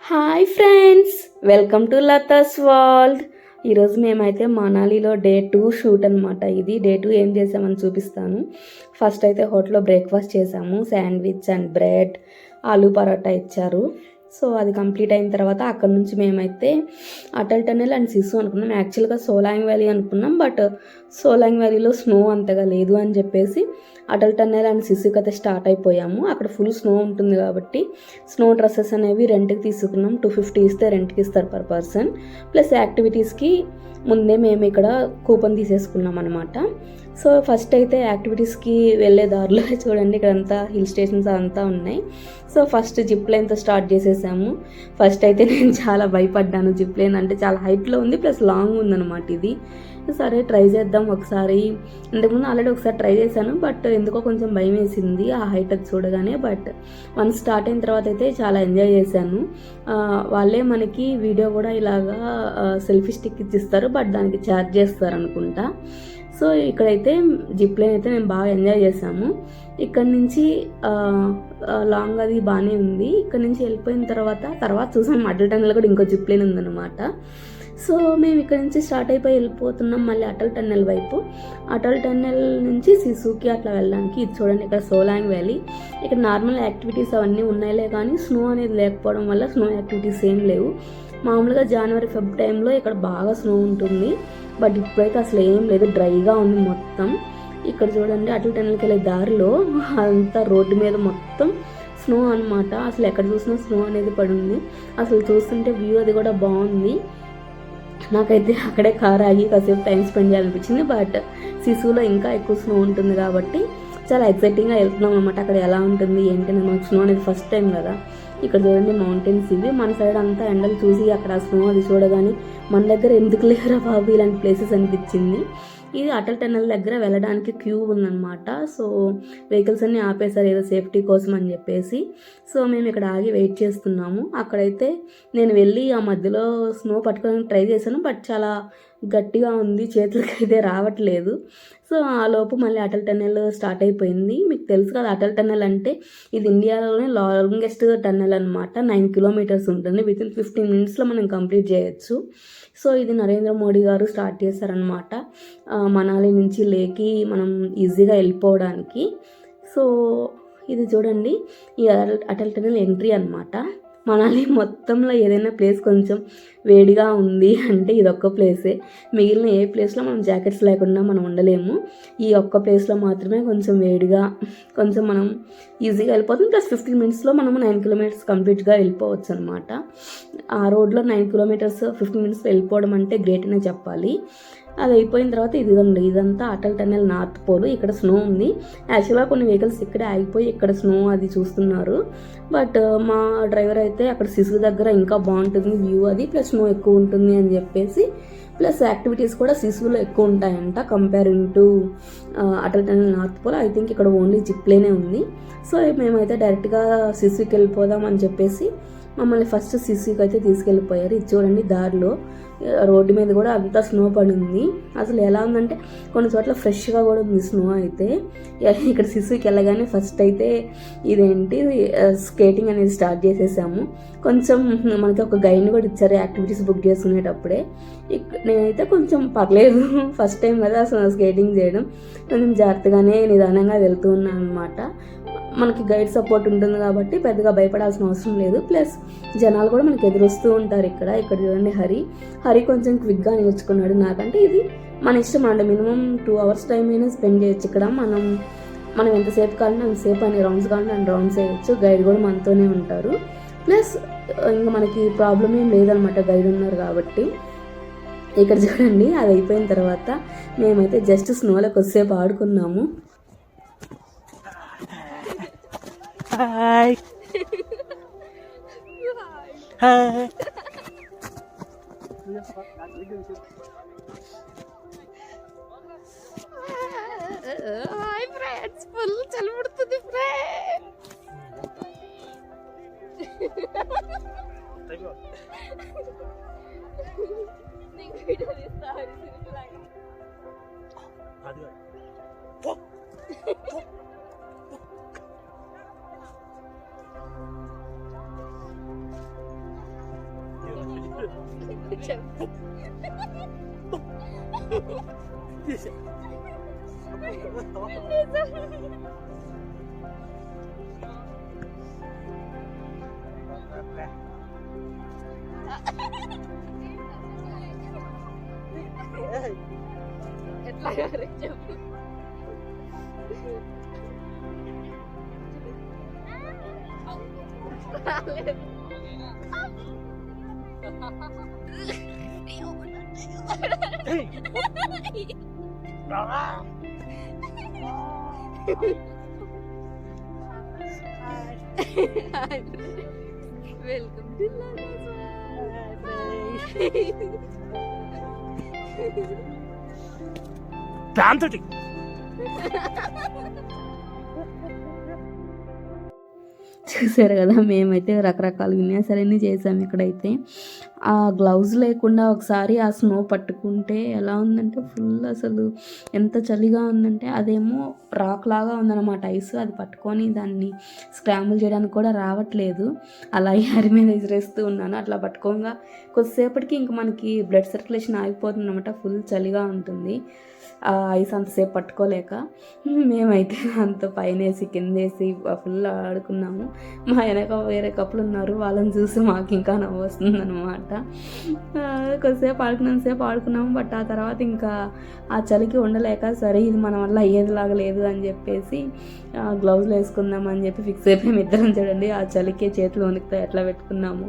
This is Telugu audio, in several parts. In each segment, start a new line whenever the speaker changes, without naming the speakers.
Hi friends, welcome to Latha's world. ఈరోజు మేమైతే మనాలిలో డే 2 షూట్ అనమాట. ఇది డే 2 ఏం చేసామని చూపిస్తాను. ఫస్ట్ అయితే హోటల్లో బ్రేక్ఫాస్ట్ చేసాము. Sandwich and bread, aloo paratha ఇచ్చారు. సో అది కంప్లీట్ అయిన తర్వాత అక్కడ నుంచి మేమైతే అటల్ టన్నెల్ అండ్ సిసు అనుకున్నాం. యాక్చువల్గా సోలాంగ్ వ్యాలీ అనుకున్నాం, బట్ సోలాంగ్ వ్యాలీలో స్నో అంతగా లేదు అని చెప్పేసి అటల్ టన్నెల్ అండ్ సిసుకి అయితే స్టార్ట్ అయిపోయాము. అక్కడ ఫుల్ స్నో ఉంటుంది కాబట్టి స్నో డ్రెస్సెస్ అనేవి రెంట్కి తీసుకున్నాం. 250 ఇస్తే రెంట్కి ఇస్తారు పర్ పర్సన్. ప్లస్ యాక్టివిటీస్కి ముందే మేము ఇక్కడ కూపన్ తీసేసుకున్నాం అనమాట. సో ఫస్ట్ అయితే యాక్టివిటీస్కి వెళ్ళే దారిలో చూడండి, ఇక్కడంతా హిల్ స్టేషన్స్ అంతా ఉన్నాయి. సో ఫస్ట్ జిప్ లైన్తో స్టార్ట్ చేసేసాము. ఫస్ట్ అయితే నేను చాలా భయపడ్డాను. జిప్ లైన్ అంటే చాలా హైట్లో ఉంది, ప్లస్ లాంగ్ ఉందన్నమాట ఇది. సరే ట్రై చేద్దాం ఒకసారి. ఇంతకుముందు ఆల్రెడీ ఒకసారి ట్రై చేశాను, బట్ ఎందుకో కొంచెం భయం వేసింది ఆ హైట్ అది చూడగానే. బట్ వన్స్ స్టార్ట్ అయిన తర్వాత అయితే చాలా ఎంజాయ్ చేశాను. వాళ్ళే మనకి వీడియో కూడా ఇలాగా సెల్ఫీ స్టిక్ ఇచ్చిస్తారు, బట్ దానికి ఛార్జ్ చేస్తారు అనుకుంటా. సో ఇక్కడైతే జిప్ లైన్ అయితే మేము బాగా ఎంజాయ్ చేసాము. ఇక్కడ నుంచి లాంగ్ అది బాగానే ఉంది. ఇక్కడ నుంచి వెళ్ళిపోయిన తర్వాత చూసాం అటల్ టన్నెల్ కూడా ఇంకో జిప్ లైన్ ఉందన్నమాట. సో మేము ఇక్కడ నుంచి స్టార్ట్ అయిపోయి వెళ్ళిపోతున్నాం మళ్ళీ అటల్ టన్నెల్ వైపు. అటల్ టన్నెల్ నుంచి సిసుకి అట్లా వెళ్ళడానికి. ఇది చూడండి, ఇక్కడ సోలాంగ్ వ్యాలీ. ఇక్కడ నార్మల్ యాక్టివిటీస్ అవన్నీ ఉన్నాయిలే, కానీ స్నో అనేది లేకపోవడం వల్ల స్నో యాక్టివిటీస్ ఏం లేవు. మామూలుగా జనవరి ఫెబ్ టైంలో ఇక్కడ బాగా స్నో ఉంటుంది, బట్ ఇప్పుడైతే అసలు ఏం లేదు, డ్రైగా ఉంది మొత్తం. ఇక్కడ చూడండి, అటల్ టన్నెల్కి వెళ్ళే దారిలో అంతా రోడ్డు మీద మొత్తం స్నో అనమాట. అసలు ఎక్కడ చూసినా స్నో అనేది పడింది. అసలు చూస్తుంటే వ్యూ అది కూడా బాగుంది. నాకైతే అక్కడే కార్ ఆగి కాసేపు టైం స్పెండ్ చేయాలనిపించింది. బట్ సిసులో ఇంకా ఎక్కువ స్నో ఉంటుంది కాబట్టి చాలా ఎక్సైటింగ్గా వెళ్తున్నాం అనమాట. అక్కడ ఎలా ఉంటుంది ఏంటంటే, మనకు స్నో అనేది ఫస్ట్ టైం కదా. ఇక్కడ చూడండి మౌంటైన్స్ ఇవి. మన సైడ్ అంతా ఎండలు చూసి అక్కడ స్నో అది చూడగానే మన దగ్గర ఎందుకు లేరా బాబు ఇలాంటి ప్లేసెస్ అనిపించింది. ఇది అటల్ టన్నెల్ దగ్గర వెళ్ళడానికి క్యూ ఉందన్నమాట. సో వెహికల్స్ అన్నీ ఆపేశారు ఏదో సేఫ్టీ కోసం అని చెప్పేసి. సో మేము ఇక్కడ ఆగి వెయిట్ చేస్తున్నాము. అక్కడైతే నేను వెళ్ళి ఆ మధ్యలో స్నో పట్టుకోవడానికి ట్రై చేశాను, బట్ చాలా గట్టిగా ఉంది, చేతులకి అయితే రావట్లేదు. సో ఆ లోపు మళ్ళీ అటల్ టన్నెల్ స్టార్ట్ అయిపోయింది. మీకు తెలుసు కదా, అటల్ టన్నెల్ అంటే ఇది ఇండియాలోనే లాంగెస్ట్ టన్నెల్ అనమాట. 9 కిలోమీటర్స్ ఉంటుంది. వితిన్ 15 మినిట్స్లో మనం కంప్లీట్ చేయొచ్చు. సో ఇది నరేంద్ర మోడీ గారు స్టార్ట్ చేశారనమాట. మనాలి నుంచి లేకి మనం ఈజీగా వెళ్ళిపోవడానికి. సో ఇది చూడండి, ఈ అటల్ టన్నెల్ ఎంట్రీ అనమాట. మనాలి మొత్తంలో ఏదైనా ప్లేస్ కొంచెం వేడిగా ఉంది అంటే ఇదొక్క ప్లేసే. మిగిలిన ఏ ప్లేస్లో మనం జాకెట్స్ లేకుండా మనం ఉండలేము. ఈ ఒక్క ప్లేస్లో మాత్రమే కొంచెం వేడిగా, కొంచెం మనం ఈజీగా వెళ్ళిపోతుంది. ప్లస్ 15 మినిట్స్లో మనము 9 కిలోమీటర్స్ కంప్లీట్గా వెళ్ళిపోవచ్చు అనమాట. ఆ రోడ్లో 9 కిలోమీటర్స్ 15 మినిట్స్లో వెళ్ళిపోవడం అంటే గ్రేట్ అనే చెప్పాలి. అది అయిపోయిన తర్వాత ఇదంతా అటల్ టన్నెల్ నార్త్ పోల్. ఇక్కడ స్నో ఉంది. యాక్చువల్గా కొన్ని వెహికల్స్ ఇక్కడే ఆగిపోయి ఇక్కడ స్నో అది చూస్తున్నారు. బట్ మా డ్రైవర్ అయితే అక్కడ సిసు దగ్గర ఇంకా బాగుంటుంది వ్యూ అది, ప్లస్ స్నో ఎక్కువ ఉంటుంది అని చెప్పేసి, ప్లస్ యాక్టివిటీస్ కూడా సిసులో ఎక్కువ ఉంటాయంట comparing to Atal tunnel north pole. I think ఇక్కడ ఓన్లీ జిప్ లైనే ఉంది. సో మేమైతే డైరెక్ట్గా సిసుకి వెళ్ళిపోదాం అని చెప్పేసి మమ్మల్ని ఫస్ట్ సిసుకి అయితే తీసుకెళ్ళిపోయారు. ఇది చూడండి, దారిలో రోడ్డు మీద కూడా అంతా స్నో పడింది. అసలు ఎలా ఉందంటే కొన్ని చోట్ల ఫ్రెష్గా కూడా ఉంది స్నో అయితే. ఇక్కడ సిసుకి వెళ్ళగానే ఫస్ట్ అయితే ఇదేంటి స్కేటింగ్ అనేది స్టార్ట్ చేసేసాము. కొంచెం మనకి ఒక గైడ్ని కూడా ఇచ్చారు యాక్టివిటీస్ బుక్ చేసుకునేటప్పుడే. నేనైతే కొంచెం పర్లేదు, ఫస్ట్ టైం కదా స్కేటింగ్ చేయడం, కొంచెం జాగ్రత్తగానే నిదానంగా వెళ్తూ ఉన్నాను అనమాట. మనకి గైడ్ సపోర్ట్ ఉంటుంది కాబట్టి పెద్దగా భయపడాల్సిన అవసరం లేదు. ప్లస్ జనాలు కూడా మనకి ఎదురొస్తూ ఉంటారు ఇక్కడ. చూడండి, హరి కొంచెం క్విక్గా నేర్చుకున్నాడు. నాకంటే ఇది మన ఇష్టం అండి. మినిమం 2 అవర్స్ టైం అయినా స్పెండ్ చేయొచ్చు ఇక్కడ. మనం ఎంతసేపు కావాలంటే అంతసేపు అన్ని రౌండ్స్ కావాలంటే అన్ని రౌండ్స్ వేయచ్చు. గైడ్ కూడా మనతోనే ఉంటారు. ప్లస్ ఇంకా మనకి ప్రాబ్లం ఏం లేదనమాట, గైడ్ ఉన్నారు కాబట్టి. ఇక్కడ చూడండి, అది అయిపోయిన తర్వాత మేమైతే జస్ట్ స్నోలోకి వచ్చేసేపు ఆడుకున్నాము.
Hi. Hi.
Hi friends, full చలి పడుతుంది ఫ్రెండ్స్. నీకు వీడియో తీస్తా చెప్పు. ఎట్లా గారు చెప్పు. రాలేదు. వెల్కమ్ టు
దాంతోటి
చూసారు కదా, మేమైతే రకరకాల విన్యాసాలన్నీ చేసాము. ఇక్కడైతే ఆ గ్లౌజ్ లేకుండా ఒకసారి ఆ స్నో పట్టుకుంటే ఎలా ఉందంటే ఫుల్ అసలు ఎంత చలిగా ఉందంటే, అదేమో రాక్ లాగా ఉందన్నమాట ఐస్. అది పట్టుకొని దాన్ని స్క్రాంబుల్ చేయడానికి కూడా రావట్లేదు. అలా యారి మీద విసిరేస్తూ ఉన్నాను. అట్లా పట్టుకోగా కొద్దిసేపటికి ఇంక మనకి బ్లడ్ సర్క్యులేషన్ ఆగిపోతుంది అనమాట. ఫుల్ చలిగా ఉంటుంది ఆ ఐస్ అంతసేపు పట్టుకోలేక. మేమైతే అంత పైనేసి కిందేసి ఫుల్ ఆడుకున్నాము. మా వెనక వేరే కప్పులు ఉన్నారు, వాళ్ళని చూసి మాకు ఇంకా నవ్వు వస్తుంది అనమాట. కొద్దిసేపు ఆడుకున్నంతసేపు ఆడుకున్నాము. బట్ ఆ తర్వాత ఇంకా ఆ చలికి ఉండలేక, సరే ఇది మన వల్ల అయ్యేదిలాగా లేదు అని చెప్పేసి గ్లౌజులు వేసుకుందాం అని చెప్పి ఫిక్స్ అయిపోయాము ఇద్దరం. చూడండి ఆ చలికి చేతులు వణుకుతో ఎట్లా పెట్టుకున్నాము.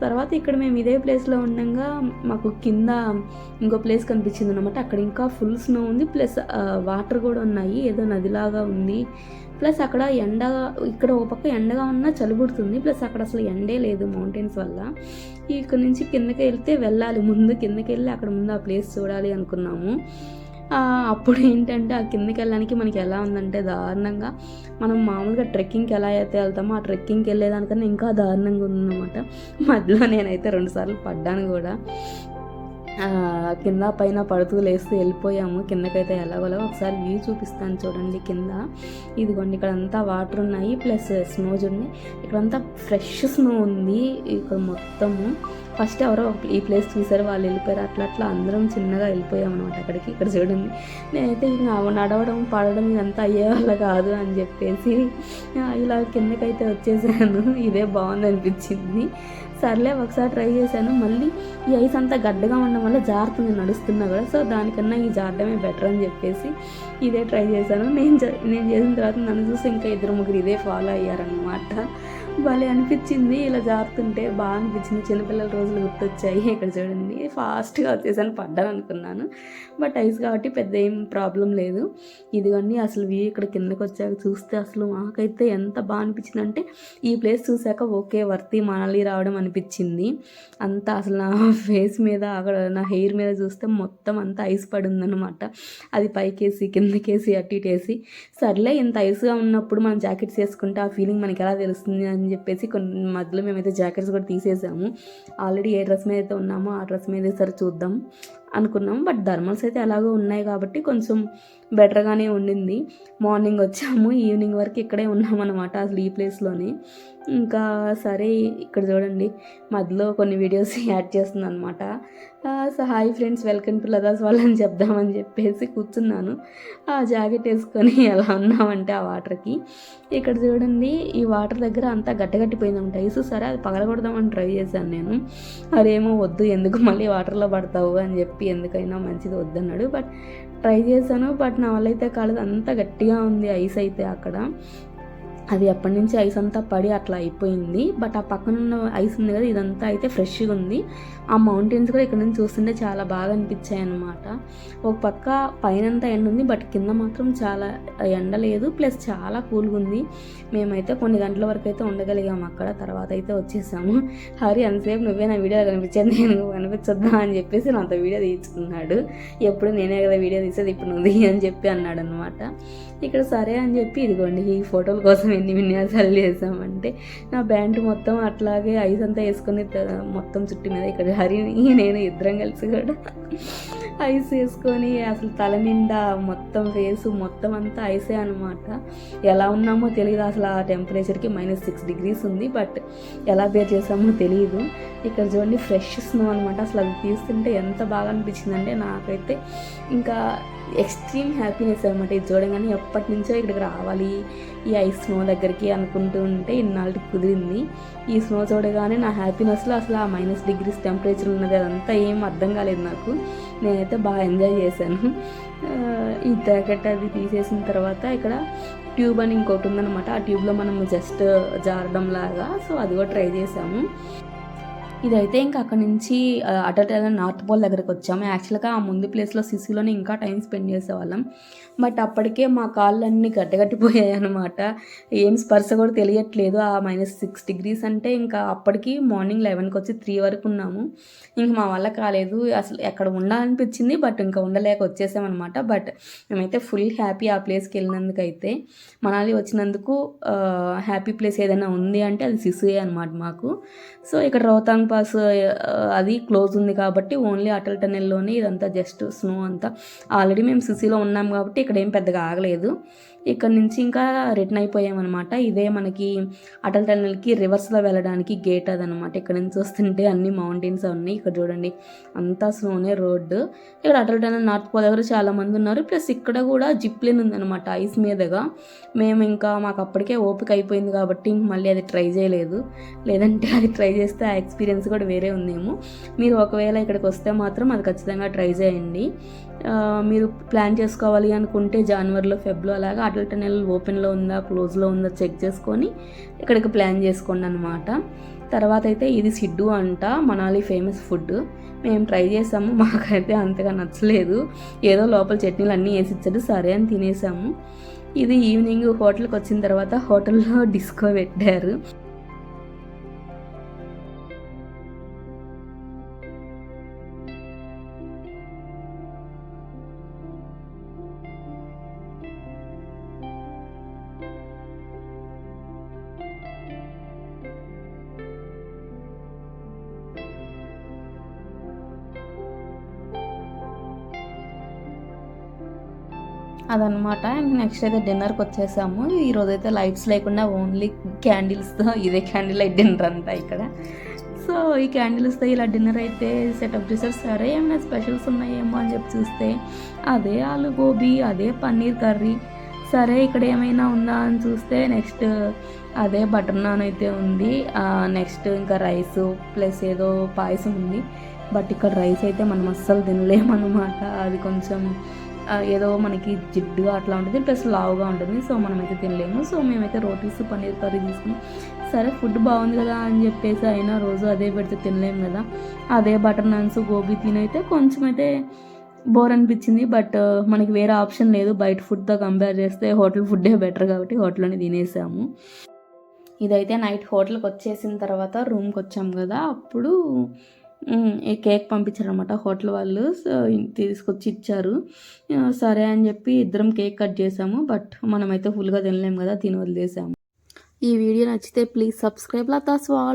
తర్వాత ఇక్కడ మేము ఇదే ప్లేస్లో ఉండగా మాకు కింద ఇంకో ప్లేస్ కనిపించింది అనమాట. అక్కడ ఇంకా ఫుల్ స్నో ఉంది, ప్లస్ వాటర్ కూడా ఉన్నాయి, ఏదో నదిలాగా ఉంది. ప్లస్ అక్కడ ఎండ, ఇక్కడ ఒక పక్క ఎండగా ఉన్నా చలి పుడుతుంది, ప్లస్ అక్కడ అసలు ఎండే లేదు మౌంటైన్స్ వల్ల. ఇక్కడ నుంచి కిందకి వెళ్తే వెళ్ళాలి, ముందు కిందకి వెళ్ళి అక్కడ ముందు ఆ ప్లేస్ చూడాలి అనుకున్నాము. అప్పుడు ఏంటంటే ఆ కిందకి వెళ్ళడానికి మనకి ఎలా ఉందంటే దారుణంగా, మనం మామూలుగా ట్రెక్కింగ్కి ఎలా అయితే వెళ్తామో ఆ ట్రెక్కింగ్కి వెళ్ళేదానికన్నా ఇంకా దారుణంగా ఉందన్నమాట. మధ్యలో నేనైతే 2 సార్లు పడ్డాను కూడా. కింద పైన పడుతూ లేస్తూ వెళ్ళిపోయాము. కిందకైతే ఎలాగోలా ఒకసారి వ్యూ చూపిస్తాను చూడండి. కింద ఇదిగోండి ఇక్కడ అంతా వాటర్ ఉన్నాయి, ప్లస్ స్నో చూడండి. ఇక్కడంతా ఫ్రెష్ స్నో ఉంది ఇక్కడ మొత్తము. ఫస్ట్ ఎవరో ఈ ప్లేస్ చూసారు, వాళ్ళు వెళ్ళిపోయారు. అట్లా అట్లా అందరం చిన్నగా వెళ్ళిపోయాం అనమాట అక్కడికి. ఇక్కడ చూడండి, నేనైతే ఇది నడవడం పడడం ఇదంతా అయ్యేవాళ్ళ కాదు అని చెప్పేసి ఇలా కిందకైతే వచ్చేసాను. ఇదే బాగుంది అనిపించింది. సర్లే ఒకసారి ట్రై చేశాను. మళ్ళీ ఈ ఐస్ అంతా గడ్డగా ఉండడం వల్ల జారుతుంది నడుస్తున్నా కూడా. సో దానికన్నా ఈ జారడమే బెటర్ అని చెప్పేసి ఇదే ట్రై చేశాను. నేను చేసిన తర్వాత నన్ను చూసి ఇంకా 2-3 ఇదే ఫాలో అయ్యారనమాట. భలే అనిపించింది ఇలా జారుతుంటే, బాగా అనిపించింది. చిన్నపిల్లల రోజులు గుర్తొచ్చాయి. ఇక్కడ చూడండి ఫాస్ట్గా వచ్చేసాను, పడ్డాను అనుకున్నాను. బట్ ఐస్ కాబట్టి పెద్ద ఏం ప్రాబ్లం లేదు. ఇదిగోండి అసలు వ్యూ ఇక్కడ కిందకి వచ్చాక చూస్తే అసలు మాకైతే ఎంత బాగా అనిపించింది అంటే, ఈ ప్లేస్ చూసాక ఓకే వర్తి మనాలి రావడం అనిపించింది. అంతా అసలు నా ఫేస్ మీద, అక్కడ నా హెయిర్ మీద చూస్తే మొత్తం అంతా ఐస్ పడి ఉందన్నమాట. అది పైకేసి కిందకేసి అటు ఇటేసి, సర్లే ఇంత ఐస్గా ఉన్నప్పుడు మనం జాకెట్స్ వేసుకుంటే ఆ ఫీలింగ్ మనకి ఎలా తెలుస్తుంది అని చెప్పేసి కొన్ని మధ్యలో మేమైతే జాకెట్స్ కూడా తీసేసాము. ఆల్రెడీ ఏ డ్రెస్ మీద అయితే ఉన్నామో ఆ డ్రెస్ మీద సరే చూద్దాం అనుకున్నాం. బట్ థర్మల్స్ అయితే అలాగే ఉన్నాయి కాబట్టి కొంచెం బెటర్గానే ఉండింది. మార్నింగ్ వచ్చాము, ఈవినింగ్ వరకు ఇక్కడే ఉన్నామన్నమాట అసలు ఈ ప్లేస్లోనే. ఇంకా సరే ఇక్కడ చూడండి మధ్యలో కొన్ని వీడియోస్ యాడ్ చేస్తుంది అనమాట. So hi friends, welcome to Lada's world అని చెప్దామని చెప్పేసి కూర్చున్నాను. ఆ జాకెట్ వేసుకొని ఎలా ఉన్నామంటే ఆ వాటర్కి. ఇక్కడ చూడండి ఈ వాటర్ దగ్గర అంతా గట్టగట్టిపోయిందంట ఐస్. సరే అది పగలగొడదామని ట్రై చేశాను నేను. అదేమో వద్దు, ఎందుకు మళ్ళీ వాటర్లో పడతావు అని చెప్పి ఎందుకైనా మంచిది వద్దన్నాడు. బట్ ట్రై చేశాను. బట్ నా వల్ల అయితే కాలేదు, అంత గట్టిగా ఉంది ఐస్ అయితే అక్కడ. అది ఎప్పటి నుంచి ఐస్ అంతా పడి అట్లా అయిపోయింది. బట్ ఆ పక్కన ఉన్న ఐస్ ఉంది కదా, ఇదంతా అయితే ఫ్రెష్గా ఉంది. ఆ మౌంటైన్స్ కూడా ఇక్కడ నుంచి చూస్తుంటే చాలా బాగా అనిపించాయి అన్నమాట. ఒక పక్క పైనంతా ఎండ ఉంది, బట్ కింద మాత్రం చాలా ఎండ లేదు, ప్లస్ చాలా కూల్గా ఉంది. మేమైతే కొన్ని గంటల వరకు అయితే ఉండగలిగాము అక్కడ. తర్వాత అయితే వచ్చేసాము. హరి అంతసేపు నువ్వే నా వీడియో కనిపించేది, నేను కనిపించొద్దా అని చెప్పేసి నాతో వీడియో తీయించుకున్నాడు. ఎప్పుడు నేనే కదా వీడియో తీసేది, ఇప్పుడు నువ్వు అని చెప్పి అన్నాడు అనమాట. ఇక్కడ సరే అని చెప్పి ఇదిగోండి ఈ ఫోటోల కోసం ఎన్ని విన్యాసాలు చేసామంటే నా బ్యాండ్ మొత్తం అట్లాగే ఐస్ అంతా వేసుకొని మొత్తం చుట్టు మీద ఇక్కడ హరిని నేను ఇద్దరం కలిసి కూడా ఐస్ వేసుకొని అసలు తల నిండా మొత్తం ఫేసు మొత్తం అంతా ఐసే అనమాట. ఎలా ఉన్నామో తెలియదు, అసలు ఆ టెంపరేచర్కి -6 degrees ఉంది. బట్ ఎలా బేర్ చేసామో తెలియదు. ఇక్కడ చూడండి ఫ్రెష్ స్నో అనమాట. అసలు అది తీస్తుంటే ఎంత బాగా అనిపించిందంటే నాకైతే ఇంకా ఎక్స్ట్రీమ్ హ్యాపీనెస్ అనమాట. ఇది చూడగానే ఎప్పటి నుంచో ఇక్కడికి రావాలి ఈ ఐస్ స్నో దగ్గరికి అనుకుంటూ ఉంటే ఇన్నాళ్ళకి కుదిరింది. ఈ స్నో చూడగానే నా హ్యాపీనెస్లో అసలు ఆ -6 degrees టెంపరేచర్ ఉన్నది అదంతా ఏం అర్థం కాలేదు నాకు. నేనైతే బాగా ఎంజాయ్ చేశాను. ఈ జాకెట్ అది తీసేసిన తర్వాత ఇక్కడ ట్యూబ్ అని ఇంకోటి ఉందనమాట. ఆ ట్యూబ్లో మనం జస్ట్ జారడం లాగా, సో అది కూడా ట్రై చేసాము. ఇదైతే ఇంకా అక్కడ నుంచి అటల్ నార్త్ పోల్ దగ్గరకు వచ్చాము. యాక్చువల్గా ఆ ముందు ప్లేస్లో సిసిలోనే ఇంకా టైం స్పెండ్ చేసేవాళ్ళం. బట్ అప్పటికే మా కాళ్ళన్నీ గట్టగట్టిపోయాయి అనమాట. ఏం స్పర్శ కూడా తెలియట్లేదు. ఆ -6 degrees అంటే ఇంకా అప్పటికి మార్నింగ్ 11కి వచ్చి 3 వరకు ఉన్నాము. ఇంక మా వల్ల కాలేదు, అసలు ఎక్కడ ఉండాలనిపించింది బట్ ఇంకా ఉండలేక వచ్చేసామన్నమాట. బట్ మేమైతే ఫుల్ హ్యాపీ ఆ ప్లేస్కి వెళ్ళినందుకు. అయితే మనాలి వచ్చినందుకు హ్యాపీ ప్లేస్ ఏదైనా ఉంది అంటే అది సిసుయే అనమాట మాకు. సో ఇక్కడ రోహతాంగ్ పాస్ అది క్లోజ్ ఉంది కాబట్టి ఓన్లీ అటల్ టనెల్లోనే ఇదంతా జస్ట్ స్నో అంతా. ఆల్రెడీ మేము సిసిలో ఉన్నాం కాబట్టి ఇక్కడ ఏం పెద్దగా ఆగలేదు. ఇక్కడ నుంచి ఇంకా రిటర్న్ అయిపోయామన్నమాట. ఇదే మనకి అటల్ టనెల్కి రివర్స్లో వెళ్ళడానికి గేట్ అదనమాట. ఇక్కడ నుంచి వస్తుంటే అన్ని మౌంటైన్స్ ఉన్నాయి. ఇక్కడ చూడండి అంతా స్నోనే రోడ్డు. ఇక్కడ అటల్ టనెల్ నార్త్ పోల్ దగ్గర చాలామంది ఉన్నారు. ప్లస్ ఇక్కడ కూడా జిప్లైన్ ఉందన్నమాట ఐస్ మీదగా. మేము ఇంకా మాకు అప్పటికే ఓపిక అయిపోయింది కాబట్టి మళ్ళీ అది ట్రై చేయలేదు. లేదంటే అది ట్రై చేస్తే ఆ ఎక్స్పీరియన్స్ కూడా వేరే ఉందేమో. మీరు ఒకవేళ ఇక్కడికి వస్తే మాత్రం అది ఖచ్చితంగా ట్రై చేయండి. మీరు ప్లాన్ చేసుకోవాలి అనుకుంటే జనవరిలో ఫెబ్రవరిలో అలాగా అటల్ టనెల్ ఓపెన్లో ఉందా క్లోజ్లో ఉందా చెక్ చేసుకొని ఇక్కడికి ప్లాన్ చేసుకోండి అనమాట. తర్వాత అయితే ఇది సిడ్డు అంట, మనాలి ఫేమస్ ఫుడ్. మేము ట్రై చేసాము, మాకైతే అంతగా నచ్చలేదు. ఏదో లోపల చట్నీలు అన్నీ వేసి ఇచ్చాడు, సరే అని తినేసాము. ఇది ఈవినింగ్ హోటల్కి వచ్చిన తర్వాత హోటల్లో డిస్కో పెట్టారు. అదనమాట. నెక్స్ట్ అయితే డిన్నర్కి వచ్చేసాము. ఈరోజు అయితే లైట్స్ లేకుండా ఓన్లీ క్యాండిల్స్తో, ఇదే క్యాండిల్ లైట్ డిన్నర్ అంతా ఇక్కడ. సో ఈ క్యాండిల్స్తో ఇలా డిన్నర్ అయితే సెటప్ చేశారు. సరే ఏమైనా స్పెషల్స్ ఉన్నాయేమో అని చెప్పి చూస్తే అదే ఆలు గోబీ, అదే పన్నీర్ కర్రీ. సరే ఇక్కడ ఏమైనా ఉందా అని చూస్తే నెక్స్ట్ అదే బటర్ నాన్ అయితే ఉంది. నెక్స్ట్ ఇంకా రైస్ ప్లస్ ఏదో పాయసం ఉంది. బట్ ఇక్కడ రైస్ అయితే మనం అస్సలు తినలేమన్నమాట. అది కొంచెం ఏదో మనకి జిడ్డుగా అట్లా ఉంటుంది, ప్లస్ లావుగా ఉంటుంది. సో మనమైతే తినలేము. సో మేమైతే రోటీస్ పన్నీర్ కర్రీ తీసుకుని సరే ఫుడ్ బాగుంది కదా అని చెప్పేసి అయినా రోజు అదే పెడితే తినలేము కదా. అదే బటర్ నాన్స్ గోబీ తినైతే కొంచెం అయితే బోర్ అనిపించింది. బట్ మనకి వేరే ఆప్షన్ లేదు. బయట ఫుడ్తో కంపేర్ చేస్తే హోటల్ ఫుడ్డే బెటర్ కాబట్టి హోటల్లోనే తినేసాము. ఇదైతే నైట్ హోటల్కి వచ్చేసిన తర్వాత రూమ్కి వచ్చాము కదా, అప్పుడు ఈ కేక్ పంపించారనమాట హోటల్ వాళ్ళు. తీసుకొచ్చి ఇచ్చారు. సరే అని చెప్పి ఇద్దరం కేక్ కట్ చేసాము. బట్ మనమైతే ఫుల్గా తినలేము కదా, తిని వదిలేసాము. ఈ వీడియో నచ్చితే ప్లీజ్ సబ్స్క్రైబ్ లతాస్ వాల్.